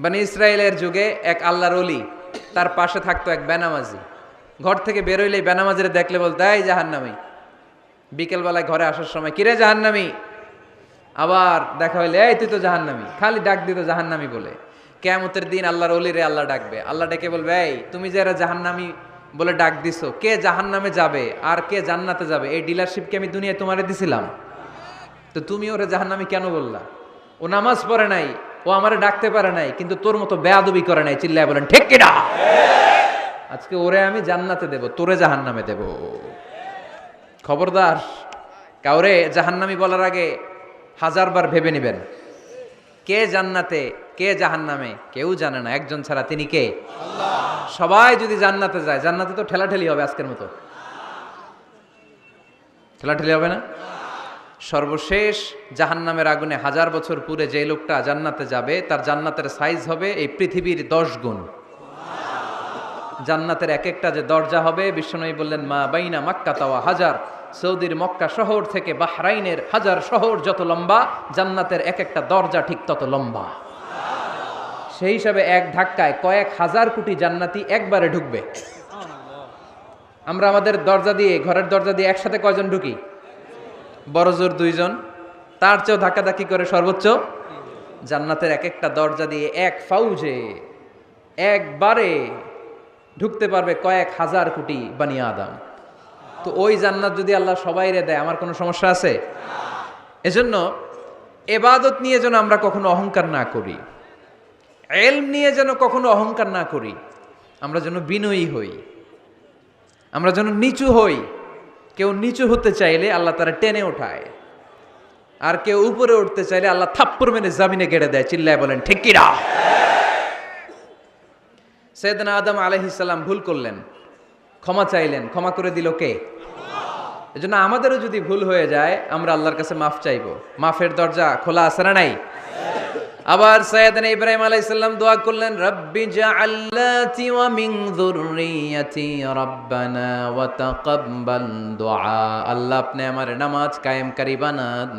বনি ইসরায়েলের যুগে এক আল্লাহর ওলি, তার পাশে থাকতো এক বেনামাজি। ঘর থেকে বেরোইলেই বেনামাজিরে দেখলে বলতো, এই জাহান্নামী। বিকেলবেলায় ঘরে আসার সময়, কিরে জাহান্নামী। আবার দেখা হইলে, এই তুই তো জাহান্নামী। খালি ডাক দিত জাহান্নামী বলে। কিয়ামতের দিন আল্লাহর ওলিরে আল্লাহ ডাকবে। আল্লাহ ডেকে বলবে, এই তুমি যে এরা জাহান্নামী বলে ডাক দিছো, কে জাহান্নামে যাবে আর কে জান্নাতে যাবে, এই ডিলারশিপ কি আমি দুনিয়ায় তোমারে দিছিলাম? তো তুমি ওরে জাহান্নামী কেন বললা? ও নামাজ পড়ে নাই, ও আমারে ডাকতে পারে নাই, কিন্তু তোর মতো বেয়াদবি করে নাই। চিল্লায় বলেন ঠিক কিনা? আজকে ওরে আমি জান্নাতে দেব, তোরে জাহান্নামে দেব। খবরদার, কাউরে জাহান্নামী বলার আগে 1000 বার ভেবে নেবেন। কে জান্নাতে কে জাহান্নামে কেউ জানে না, একজন ছাড়া, তিনি কে? আল্লাহ। সবাই যদি জান্নাতে যায়, জান্নাতে তো ঠেলাঠেলি হবে আজকের মতো। ঠেলাঠেলি হবে না? সর্বশেষ জাহান্নামের আগুনে 1000 বছর পুরে যে লোকটা জান্নাতে যাবে, তার জান্নাতের সাইজ হবে এই পৃথিবীর 10 গুণ। জান্নাতের এক একটা যে দরজা হবে, বিশ্বনবী বললেন, মা বাইনা মাক্কা তাওয়া হাজার, সৌদির মক্কা শহর থেকে বাহরাইনের হাজার শহর যত লম্বা, জান্নাতের এক একটা দরজা ঠিক তত লম্বা। সেই হিসাবে এক ধাক্কায় কয়েক হাজার কোটি জান্নাতি একবারে ঢুকবে। আমরা আমাদের দরজা দিয়ে, ঘরের দরজা দিয়ে একসাথে কয়জন ঢুকি? বড় জোর 2 জন, তার চেয়েও ধাক্কাধাক্কি করে সর্বোচ্চ। জান্নাতের এক একটা দরজা দিয়ে এক ফাউজে একবারে ঢুকতে পারবে কয়েক হাজার কোটি বানি আদম। তো ওই জান্নাত যদি আল্লাহ সবাইরে দেয়, আমার কোনো সমস্যা আছে? এজন্য ইবাদত নিয়ে যেন আমরা কখনো অহংকার না করি, ইলম নিয়ে যেন কখনো অহংকার না করি। আমরা যেন বিনয়ী হই, আমরা যেন নিচু হই। কেউ নিচু হতে চাইলে আল্লাহ তারা টেনে ওঠায়, আর কেউ উপরে উঠতে চাইলে আল্লাহ থাপ্পড় মেরে জামিনে গেড়ে দেয়। চিল্লায় বলেন ঠিক কিনা? সাইয়েদনা আদম আলাইহিস সালাম ভুল করলেন, ক্ষমা চাইলেন, ক্ষমা করে দিল কে? এজন্য আমাদেরও যদি ভুল হয়ে যায়, আমরা আল্লাহর কাছে মাফ চাইবো। মাফের দরজা খোলা আছে না নাই? আবার সাইয়েদনা ইব্রাহিম আলাইহিস সালাম দোয়া করলেন, রব্বি জাআল্লাতি ওয়া মিন যুররিয়াতি রাব্বানা ওয়া তাকাব্বাল দুআ। আল্লাহ, আপনি আমার নামাজ কায়েমকারী বানান,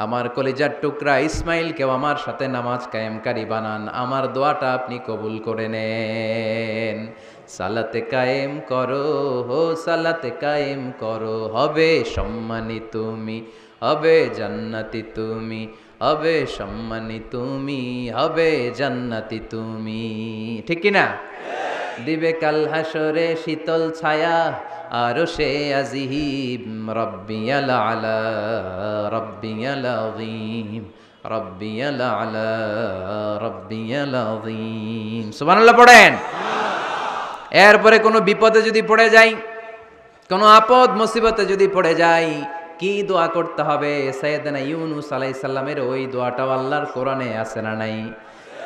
আমার কলিজার টুকরা ইসমাইলকেও আমার সাথে নামাজ কায়েমকারী বানান, আমার দোয়াটা আপনি কবুল করে নেন। সালাতে কায়েম করো, হো সালাতে কায়েম করো, হবে সম্মানী তুমি, হবে জান্নাতি তুমি, হবে সম্মানী তুমি, হবে জান্নাতি তুমি। ঠিক কি না? দিবে কাল হাসরে শীতল ছায়া, আরশে আজিম, রব্বিয়াল আলা, রব্বিয়াল আযীম, রব্বিয়াল আলা, রব্বিয়াল আযীম। সুবহানাল্লাহ পড়েন। এরপরে কোনো বিপদে যদি পড়ে যাই, কোনো আপদ মুসিবতে যদি পড়ে যাই, কি দোয়া করতে হবে? সাইয়েদনা ইউনূস আলাইহিস সালামের ওই দোয়াটাও আল্লাহর কোরআনে আছে না নাই?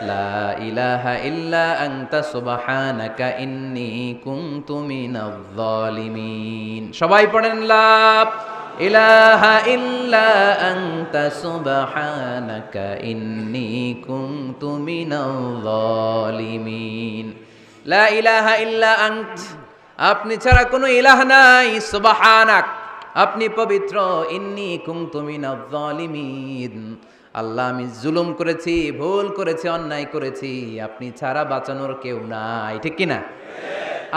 লা ইলাহা ইল্লা আনতা সুবহানাকা ইন্নী কুনতু মিনাজ জালিমিন। সবাই পড়েন, লা ইলাহা ইল্লা আনতা সুবহানাকা ইন্নী কুনতু মিনাজ জালিমিন। লা ইলাহা ইল্লা আনত, আপনি ছাড়া কোনো ইলাহ নাই, সুবহানাক, আপনি পবিত্র, ইন্নী কুনতু মিনাজ জালিমিন, আল্লাহ আমি জুলুম করেছি, ভুল করেছি, অন্যায় করেছি, আপনি ছাড়া বাঁচানোর কেউ নাই। ঠিক কি না?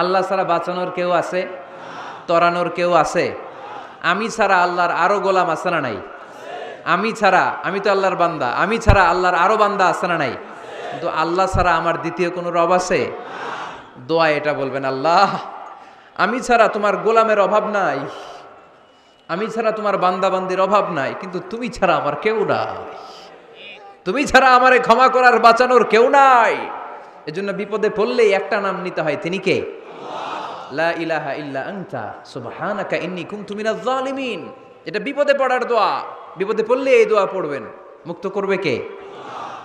আল্লাহ ছাড়া বাঁচানোর কেউ আছে? তরানোর কেউ আছে? আমি ছাড়া আল্লাহর আরো গোলাম আছে না নাই? আমি ছাড়া, আমি তো আল্লাহর বান্দা, আমি ছাড়া আল্লাহর আরো বান্দা আছে না নাই? কিন্তু আল্লাহ ছাড়া আমার দ্বিতীয় কোনো রব আছে? দোয়া এটা বলবেন, আল্লাহ আমি ছাড়া তোমার গোলামের অভাব নাই, আমি ছাড়া তোমার বান্দাবান্দির অভাব নাই, কিন্তু তুমি ছাড়া আমার কেউ নাই, তুমি ছাড়া আমারে ক্ষমা করার বাঁচানোর কেউ নাই। এজন্য বিপদে পড়লেই একটা নাম নিতে হয়, তিনি কে? লা ইলাহা ইল্লা আনতা সুবহানাকা ইন্নী কুনতু মিনাজ জালিমিন। এটা বিপদে পড়ার দোয়া, বিপদে পড়লে এই দোয়া পড়বেন। মুক্ত করবে কে?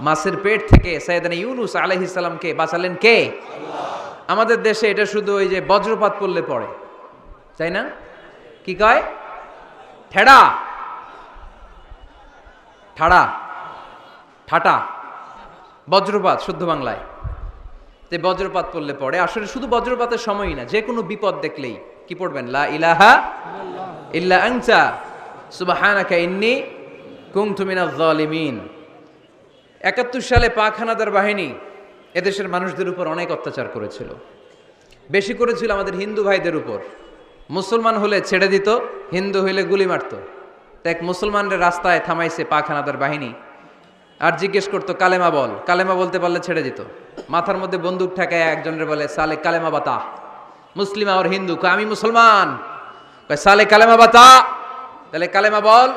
মাছের পেট থেকে সাইয়েদনা ইউনূস আলাইহিস সালামকে বাঁচালেন কে? আমাদের দেশে এটা শুধু ওই যে বজ্রপাত পড়লে পড়ে, তাই না? কি কয়? ঠেড়া, ঠাড়া, ঠাটা, বজ্রপাত শুদ্ধ বাংলায়। তে বজ্রপাত পড়লে পড়ে। আসলে শুধু বজ্রপাতের সময়ই না, যে কোনো বিপদ দেখলেই কি পড়বেন? লা ইলাহা ইল্লা আনতা সুবহানাকা ইন্নী কুনতু মিনাজ জালিমিন। 71 সালে পাক হানাদার বাহিনী এদেশের মানুষদের উপর অনেক অত্যাচার করেছিল, বেশি করেছিল আমাদের হিন্দু ভাইদের উপর। মুসলমান হলে ছেড়ে দিত, হিন্দু হইলে গুলি মারত। এক মুসলমানদের রাস্তায় থামাইছে পাক হানাদার বাহিনী, আর জিজ্ঞেস করতো কালেমা বল, কালেমা বলতে পারলে ছেড়ে দিত। মাথার মধ্যে বন্দুক ঠেকায় একজনের বলে সালে কালেমা বাতা, মুসলিম আর হিন্দু, আমি মুসলমান, সালে কালেমা বাতা, তাহলে কালেমা বল।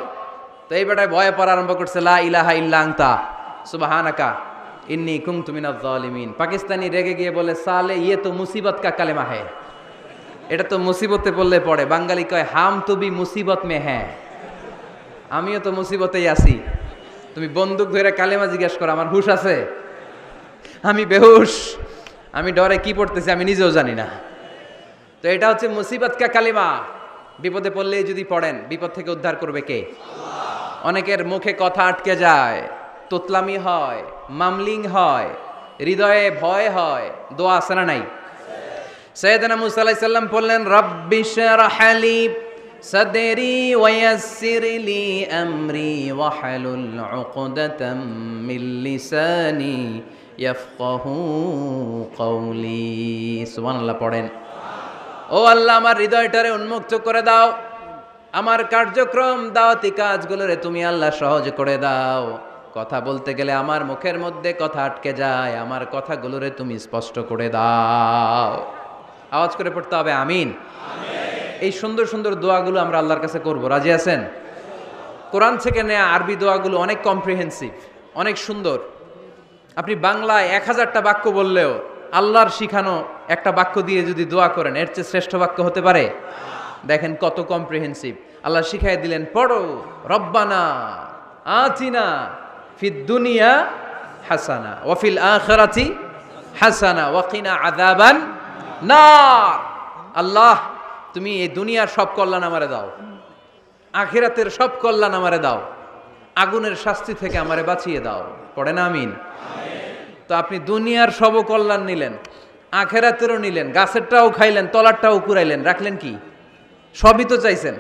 তো এই বেটায় ভয়ে পড়া আরম্ভ করছে, লা ইলাহা ইল্লা আনতা সুবহানাকা ইন্নী কুনতু মিনাজ জালিমিন। পাকিস্তানি রেগে গিয়ে বলে সালে ইয়ে তো মুসিবত কা কালেমা হ্যায়, এটা তো মুসিবতে পড়লে পড়ে। বাঙালি কয় হাম তো বি মুসিবত মে হ্যাঁ, আমিও তো মুসিবতেই আছি। তুমি বন্দুক ধরে কালেমা জিজ্ঞাসা করো, আমার হুশ আছে? আমি বেহুশ, আমি ডরে কি পড়তেছি আমি নিজেও জানি না। তো এটা হচ্ছে মুসিবত কা কালেমা। বিপদে পড়লেই যদি পড়েন, বিপদ থেকে উদ্ধার করবে কে? অনেকের মুখে কথা আটকে যায়, তোতলামি হয়, মামলিং হয়, হৃদয়ে ভয় হয়, দোয়া আছে না নাই? সাইয়েদনা মুসা আলাইহিস সালাম বললেন, রাব্বি শরহ লি সাদরি ওয়ায়াসসির লি আমরি ওয়াহলুল উকদাতাম মিন লিসানি ইয়াফকাহু কওলি। সুবহানাল্লাহ পড়েন। ও আল্লাহ, আমার হৃদয়টারে উন্মুক্ত করে দাও, আমার কার্যক্রম দাওয়াতি কাজগুলোরে তুমি আল্লাহ সহজ করে দাও। কথা বলতে গেলে আমার মুখের মধ্যে কথা আটকে যায়, আমার কথাগুলোরে তুমি স্পষ্ট করে দাও। আওয়াজ করে পড়তে হবে আমিন। এই সুন্দর সুন্দর দোয়াগুলো আমরা আল্লাহর কাছে করব, রাজি আছেন? কোরআন থেকে নেয়া আরবি দোয়াগুলো অনেক কম্প্রিহেন্সিভ, অনেক সুন্দর। আপনি বাংলায় 1000টা বাক্য বললেও আল্লাহর শিখানো একটা বাক্য দিয়ে যদি দোয়া করেন, এর চেয়ে শ্রেষ্ঠ বাক্য হতে পারে? দেখেন কত কম্প্রিহেন্সিভ। আল্লাহ শিখাই দিলেন, পড়ো রব্বানা আতিনা ফিদ দুনিয়া হাসানা ওয়া ফিল আখিরাতি হাসানা ওয়া কিনা আযাবান নার। আল্লাহ, তুমি এই দুনিয়ার সব কল্যাণ আমারে দাও, আখিরাতের সব কল্যাণ আমারে দাও, আগুনের শাস্তি থেকে আমারে বাঁচিয়ে দাও। পড়েন আমিন। তো আপনি দুনিয়ার সব কল্যাণ নিলেন, আখিরাতেরও নিলেন, গাছেরটাও খাইলেন, তলারটাও কুড়াইলেন, রাখলেন কি? সবই তো চাইছেন।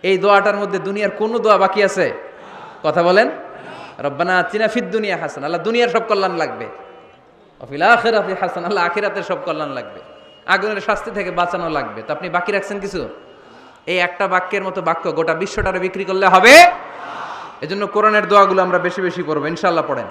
এই দোয়াটার মধ্যে দুনিয়ার কোনো দোয়া বাকি আছে? কথা বলেন। রব্বানা আতিনা ফিদ দুনিয়া হাসানা, আল্লাহ দুনিয়ার সব কল্যাণ লাগবে। ওয়া ফিল আখিরাতি হাসানা, আল্লাহ আখিরাতের সব কল্যাণ লাগবে, আগুনের শাস্তি থেকে বাঁচানো লাগবে। তো আপনি বাকি রাখছেন কিছু? এই একটা বাক্যের মতো বাক্য গোটা বিশ্বটারে বিক্রি করলে হবে। এজন্য কোরআনের দোয়াগুলো আমরা বেশি বেশি পড়বো ইনশাআল্লাহ। পড়েন।